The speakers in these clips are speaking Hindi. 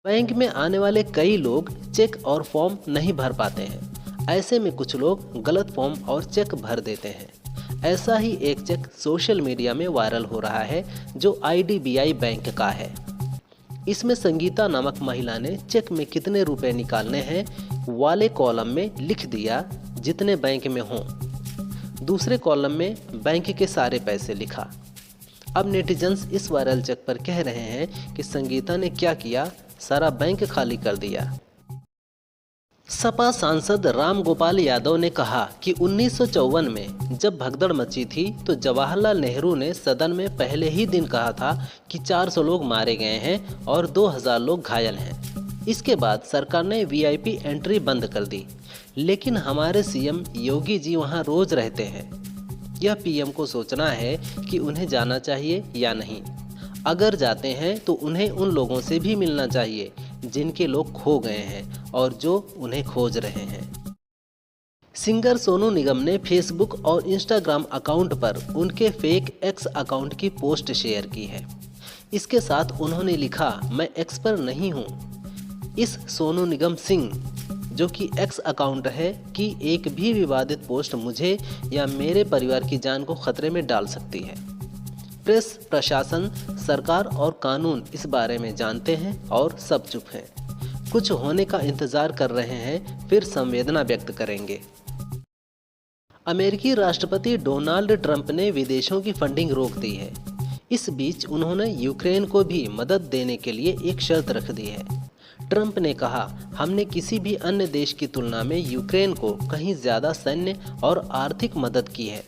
बैंक में आने वाले कई लोग चेक और फॉर्म नहीं भर पाते हैं। ऐसे में कुछ लोग गलत फॉर्म और चेक भर देते हैं। ऐसा ही एक चेक सोशल मीडिया में वायरल हो रहा है जो IDBI बैंक का है। इसमें संगीता नामक महिला ने चेक में कितने रुपए निकालने हैं वाले कॉलम में लिख दिया जितने बैंक में हों। दूसरे कॉलम में बैंक के सारे पैसे लिखा। अब नेटिजन्स इस वायरल चेक पर कह रहे हैं कि संगीता ने क्या किया, सारा बैंक खाली कर दिया। सपा सांसद राम गोपाल यादव ने कहा कि 1954 में जब भगदड़ मची थी तो जवाहरलाल नेहरू ने सदन में पहले ही दिन कहा था कि 400 लोग मारे गए हैं और 2000 लोग घायल हैं। इसके बाद सरकार ने VIP एंट्री बंद कर दी, लेकिन हमारे CM योगी जी वहां रोज रहते हैं। यह PM को सोचना है कि उन्हें जाना चाहिए या नहीं। अगर जाते हैं तो उन्हें उन लोगों से भी मिलना चाहिए जिनके लोग खो गए हैं और जो उन्हें खोज रहे हैं। सिंगर सोनू निगम ने फेसबुक और इंस्टाग्राम अकाउंट पर उनके फेक X अकाउंट की पोस्ट शेयर की है। इसके साथ उन्होंने लिखा, मैं X पर नहीं हूँ। इस सोनू निगम सिंह जो कि X अकाउंट है कि एक भी विवादित पोस्ट मुझे या मेरे परिवार की जान को खतरे में डाल सकती है। प्रेस, प्रशासन, सरकार और कानून इस बारे में जानते हैं और सब चुप हैं। कुछ होने का इंतजार कर रहे हैं, फिर संवेदना व्यक्त करेंगे। अमेरिकी राष्ट्रपति डोनाल्ड ट्रंप ने विदेशों की फंडिंग रोक दी है। इस बीच उन्होंने यूक्रेन को भी मदद देने के लिए एक शर्त रख दी है। ट्रंप ने कहा, हमने किसी भी अन्य देश की तुलना में यूक्रेन को कहीं ज्यादा सैन्य और आर्थिक मदद की है।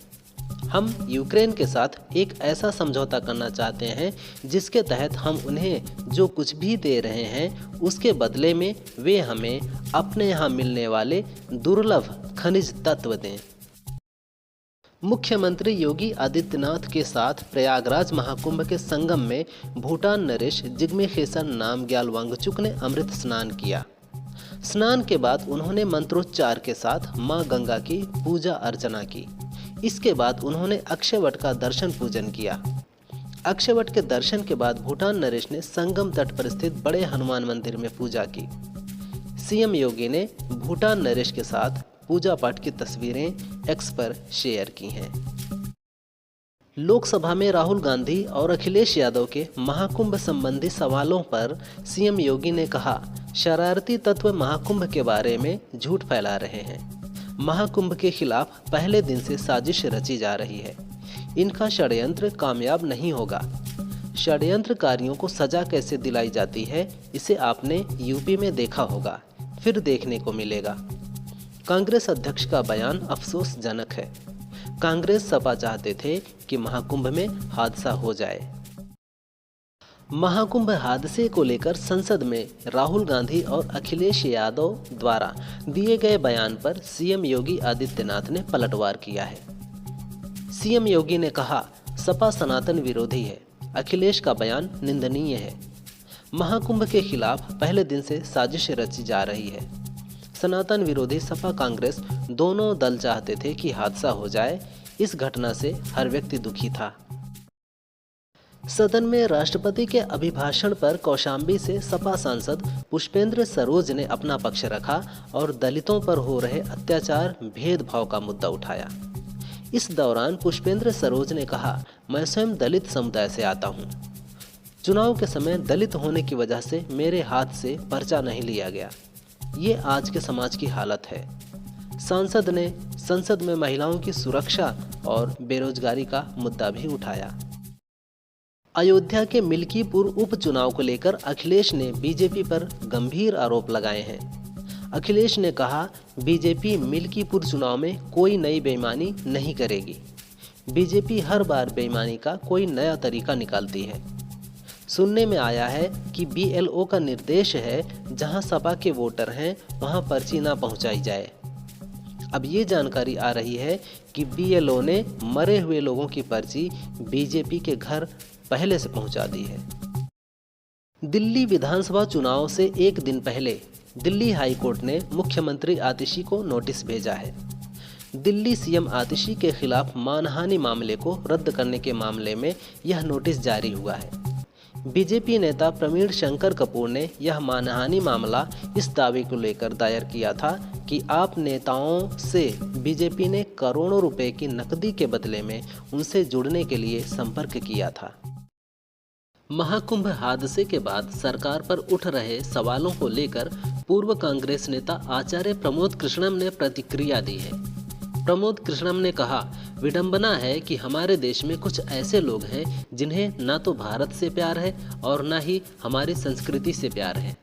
हम यूक्रेन के साथ एक ऐसा समझौता करना चाहते हैं जिसके तहत हम उन्हें जो कुछ भी दे रहे हैं उसके बदले में वे हमें अपने यहाँ मिलने वाले दुर्लभ खनिज तत्व दें। मुख्यमंत्री योगी आदित्यनाथ के साथ प्रयागराज महाकुंभ के संगम में भूटान नरेश जिग्मे खेसर नामग्याल वांगचुक ने अमृत स्नान किया। स्नान के बाद उन्होंने मंत्रोच्चार के साथ मां गंगा की पूजा अर्चना की। इसके बाद उन्होंने अक्षयवट का दर्शन पूजन किया। अक्षयवट के दर्शन के बाद भूटान नरेश ने संगम तट पर स्थित बड़े हनुमान मंदिर में पूजा की। CM योगी ने भूटान नरेश के साथ पूजा पाठ की तस्वीरें X पर शेयर की हैं। लोकसभा में राहुल गांधी और अखिलेश यादव के महाकुंभ संबंधी सवालों पर CM योगी ने कहा, शरारती तत्व महाकुंभ के बारे में झूठ फैला रहे हैं। महाकुंभ के खिलाफ पहले दिन से साजिश रची जा रही है। इनका षड्यंत्र कामयाब नहीं होगा। षड्यंत्रकारियों को सजा कैसे दिलाई जाती है इसे आपने UP में देखा होगा, फिर देखने को मिलेगा। कांग्रेस अध्यक्ष का बयान अफसोसजनक है। कांग्रेस सपा चाहते थे कि महाकुंभ में हादसा हो जाए। महाकुंभ हादसे को लेकर संसद में राहुल गांधी और अखिलेश यादव द्वारा दिए गए बयान पर CM योगी आदित्यनाथ ने पलटवार किया है। CM योगी ने कहा, सपा सनातन विरोधी है। अखिलेश का बयान निंदनीय है। महाकुंभ के खिलाफ पहले दिन से साजिश रची जा रही है। सनातन विरोधी सपा कांग्रेस दोनों दल चाहते थे कि हादसा हो जाए। इस घटना से हर व्यक्ति दुखी था। सदन में राष्ट्रपति के अभिभाषण पर कौशाम्बी से सपा सांसद पुष्पेंद्र सरोज ने अपना पक्ष रखा और दलितों पर हो रहे अत्याचार, भेदभाव का मुद्दा उठाया। इस दौरान पुष्पेंद्र सरोज ने कहा, मैं स्वयं दलित समुदाय से आता हूं। चुनाव के समय दलित होने की वजह से मेरे हाथ से पर्चा नहीं लिया गया। ये आज के समाज की हालत है। सांसद ने संसद में महिलाओं की सुरक्षा और बेरोजगारी का मुद्दा भी उठाया। अयोध्या के मिल्कीपुर उपचुनाव को लेकर अखिलेश ने बीजेपी पर गंभीर आरोप लगाए हैं। अखिलेश ने कहा, बीजेपी मिल्कीपुर चुनाव में कोई नई बेईमानी नहीं करेगी। बीजेपी हर बार बेईमानी का कोई नया तरीका निकालती है। सुनने में आया है कि BLO का निर्देश है जहां सपा के वोटर हैं वहां पर्ची ना पहुंचाई जाए। अब ये जानकारी आ रही है कि BLO ने मरे हुए लोगों की पर्ची बीजेपी के घर पहले से पहुंचा दी है। दिल्ली विधानसभा चुनाव से एक दिन पहले दिल्ली हाई कोर्ट ने मुख्यमंत्री आतिशी को नोटिस भेजा है। दिल्ली CM आतिशी के खिलाफ मानहानि मामले को रद्द करने के मामले में यह नोटिस जारी हुआ है। बीजेपी नेता प्रवीण शंकर कपूर ने यह मानहानि मामला इस दावे को लेकर दायर किया था कि आप नेताओं से बीजेपी ने करोड़ों रुपए की नकदी के बदले में उनसे जुड़ने के लिए संपर्क किया था। महाकुंभ हादसे के बाद सरकार पर उठ रहे सवालों को लेकर पूर्व कांग्रेस नेता आचार्य प्रमोद कृष्णम ने प्रतिक्रिया दी है। प्रमोद कृष्णम ने कहा, विडंबना है कि हमारे देश में कुछ ऐसे लोग हैं जिन्हें ना तो भारत से प्यार है और ना ही हमारी संस्कृति से प्यार है।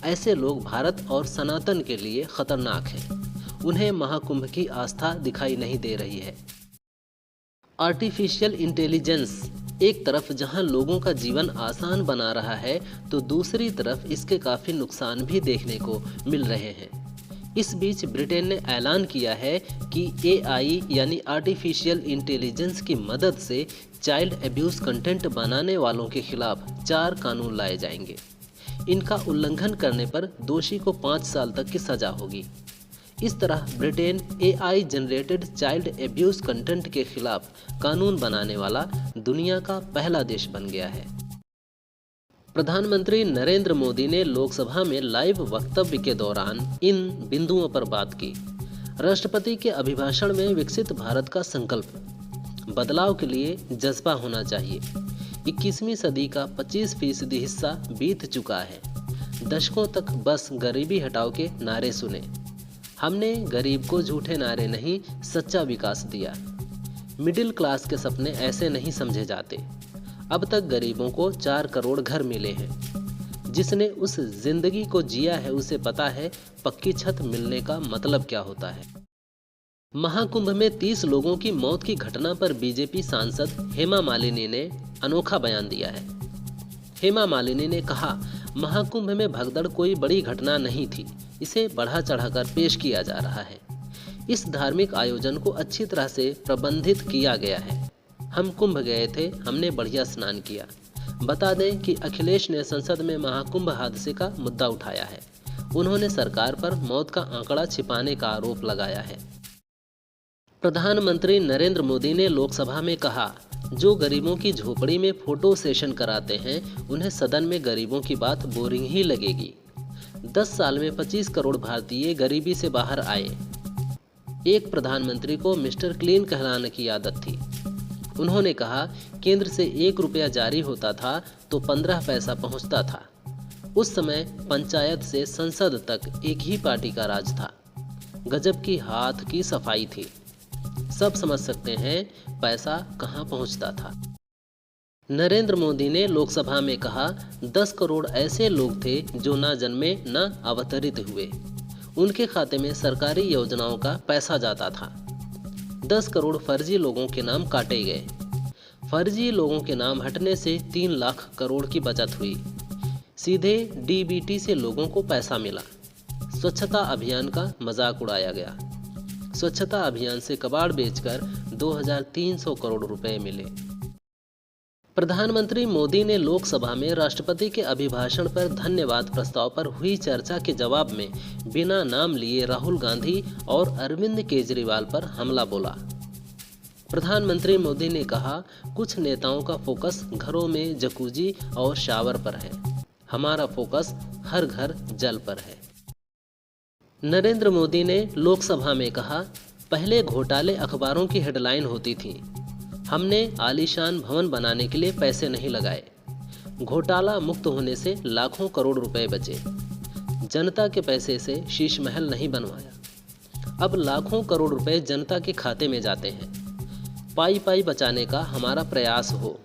ऐसे लोग भारत और सनातन के लिए खतरनाक हैं। उन्हें महाकुंभ की आस्था दिखाई नहीं दे रही है। आर्टिफिशियल इंटेलिजेंस एक तरफ जहां लोगों का जीवन आसान बना रहा है, तो दूसरी तरफ इसके काफ़ी नुकसान भी देखने को मिल रहे हैं। इस बीच ब्रिटेन ने ऐलान किया है कि AI यानी आर्टिफिशियल इंटेलिजेंस की मदद से चाइल्ड अब्यूज़ कंटेंट बनाने वालों के खिलाफ 4 कानून लाए जाएंगे। इनका उल्लंघन करने पर दोषी को 5 साल तक की सजा होगी। इस तरह Britain AI generated child abuse content के खिलाफ कानून बनाने वाला दुनिया का पहला देश बन गया है। प्रधानमंत्री नरेंद्र मोदी ने लोकसभा में लाइव वक्तव्य के दौरान इन बिंदुओं पर बात की। राष्ट्रपति के अभिभाषण में विकसित भारत का संकल्प, बदलाव के लिए जज्बा होना चाहिए। 21वीं सदी का 25% हिस्सा बीत चुका है। दशकों तक बस गरीबी हटाओ के नारे सुने। हमने गरीब को झूठे नारे नहीं, सच्चा विकास दिया। मिडिल क्लास के सपने ऐसे नहीं समझे जाते। अब तक गरीबों को 4 करोड़ घर मिले हैं। जिसने उस जिंदगी को जिया है उसे पता है पक्की छत मिलने का मतलब क्या होता है। महाकुंभ में 30 लोगों की मौत की घटना पर बीजेपी सांसद हेमा मालिनी ने अनोखा बयान दिया है। हेमा मालिनी ने कहा, महाकुंभ में भगदड़ कोई बड़ी घटना नहीं थी, इसे बढ़ा चढ़ाकर पेश किया जा रहा है। इस धार्मिक आयोजन को अच्छी तरह से प्रबंधित किया गया है। हम कुंभ गए थे, हमने बढ़िया स्नान किया। बता दें कि अखिलेश ने संसद में महाकुंभ हादसे का मुद्दा उठाया है। उन्होंने सरकार पर मौत का आंकड़ा छिपाने का आरोप लगाया है। प्रधानमंत्री नरेंद्र मोदी ने लोकसभा में कहा, जो गरीबों की झोपड़ी में फोटो सेशन कराते हैं उन्हें सदन में गरीबों की बात बोरिंग ही लगेगी। 10 साल में 25 करोड़ भारतीय गरीबी से बाहर आए। एक प्रधानमंत्री को मिस्टर क्लीन कहलाने की आदत थी। उन्होंने कहा, केंद्र से 1 रुपया जारी होता था तो 15 पैसा पहुंचता था। उस समय पंचायत से संसद तक एक ही पार्टी का राज था। गजब की हाथ की सफाई थी। सब समझ सकते हैं पैसा कहां पहुंचता था। नरेंद्र मोदी ने लोकसभा में कहा, 10 करोड़ ऐसे लोग थे जो ना जन्मे ना अवतरित हुए। उनके खाते में सरकारी योजनाओं का पैसा जाता था। 10 करोड़ फर्जी लोगों के नाम काटे गए। फर्जी लोगों के नाम हटने से 3 लाख करोड़ की बचत हुई। सीधे DBT से लोगों को पैसा मिला। स्वच्छता अभियान का मजाक उड़ाया गया। स्वच्छता अभियान से कबाड़ बेचकर 2300 करोड़ रुपए मिले। प्रधानमंत्री मोदी ने लोकसभा में राष्ट्रपति के अभिभाषण पर धन्यवाद प्रस्ताव पर हुई चर्चा के जवाब में बिना नाम लिए राहुल गांधी और अरविंद केजरीवाल पर हमला बोला। प्रधानमंत्री मोदी ने कहा, कुछ नेताओं का फोकस घरों में जकूजी और शावर पर है, हमारा फोकस हर घर जल पर है। नरेंद्र मोदी ने लोकसभा में कहा, पहले घोटाले अखबारों की हेडलाइन होती थी। हमने आलीशान भवन बनाने के लिए पैसे नहीं लगाए। घोटाला मुक्त होने से लाखों करोड़ रुपए बचे। जनता के पैसे से शीश महल नहीं बनवाया। अब लाखों करोड़ रुपए जनता के खाते में जाते हैं। पाई पाई बचाने का हमारा प्रयास हो।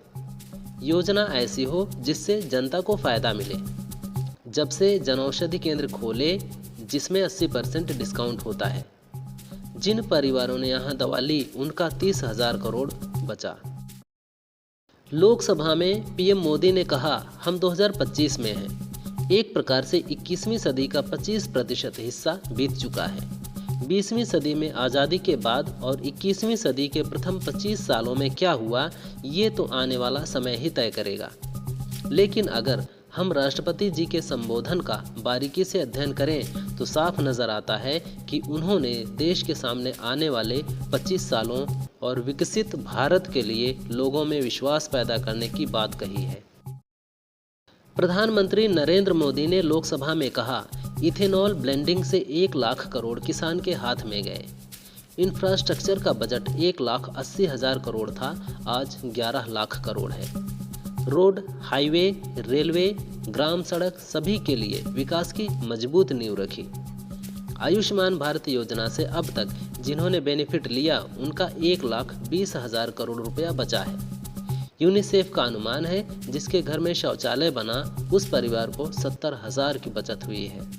योजना ऐसी हो जिससे जनता को फायदा मिले। जब से जनौषधि केंद्र खोले जिसमें 80% डिस्काउंट होता है। जिन परिवारों ने यहाँ दवा ली उनका 30,000 करोड़ बचा। लोकसभा में पीएम मोदी ने कहा, हम 2025 में हैं। एक प्रकार से 21वीं सदी का 25% हिस्सा बीत चुका है। 20वीं सदी में आज़ादी के बाद और 21वीं सदी के प्रथम 25 सालों में क्या हुआ, ये तो आने वाला समय ही तय करेगा। लेकिन अगर हम राष्ट्रपति जी के संबोधन का बारीकी से अध्ययन करें तो साफ नजर आता है कि उन्होंने देश के सामने आने वाले 25 सालों और विकसित भारत के लिए लोगों में विश्वास पैदा करने की बात कही है। प्रधानमंत्री नरेंद्र मोदी ने लोकसभा में कहा, इथेनॉल ब्लेंडिंग से 1 लाख करोड़ किसान के हाथ में गए। इंफ्रास्ट्रक्चर का बजट 1,80,000 करोड़ था, आज 11 लाख करोड़ है। रोड, हाईवे, रेलवे, ग्राम सड़क सभी के लिए विकास की मजबूत नींव रखी। आयुष्मान भारत योजना से अब तक जिन्होंने बेनिफिट लिया उनका 1,20,000 करोड़ रुपया बचा है। यूनिसेफ का अनुमान है जिसके घर में शौचालय बना उस परिवार को 70,000 की बचत हुई है।